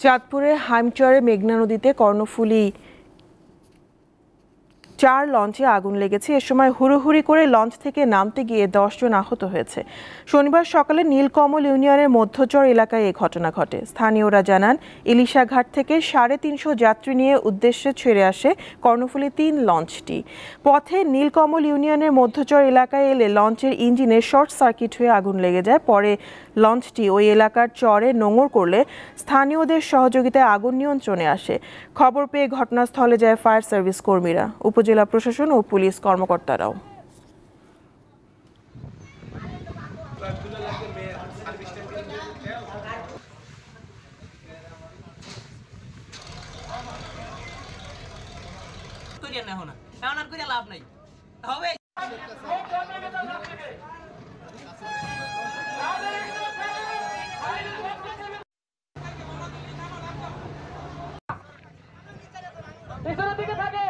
চাঁদপুরের হাইমচরে মেঘনা নদীতে কর্ণফুলী 4 লঞ্চে আগুন লেগেছে। এ সময় হুড়োহুড়ি করে লঞ্চ থেকে নামতে গিয়ে 10 জন আহত হয়েছে। শনিবার সকালে নীলকমল ইউনিয়নের মধ্যচর এলাকায় এ ঘটনা ঘটে। স্থানীয়রা জানান, ইলিশা ঘাট থেকে 350 যাত্রী নিয়ে উদ্দেশ্যে ছেড়ে আসে কর্ণফুলী 3 লঞ্চটি। পথে নীলকমল ইউনিয়নের মধ্যচর এলাকায় এলে লঞ্চের ইঞ্জিনে শর্ট সার্কিট হয়ে আগুন লেগে যায়। পরে লঞ্চটি ওই এলাকার চরে নোঙর করলে স্থানীয়দের সহযোগিতায় আগুন নিয়ন্ত্রণে আসে। খবর পেয়ে ঘটনাস্থলে যায় ফায়ার সার্ভিস কর্মীরা, উপজেলা প্রশাসন ও পুলিশ কর্মকর্তারাও। লাভ নাই হবে। পিছনের দিকে থাকে।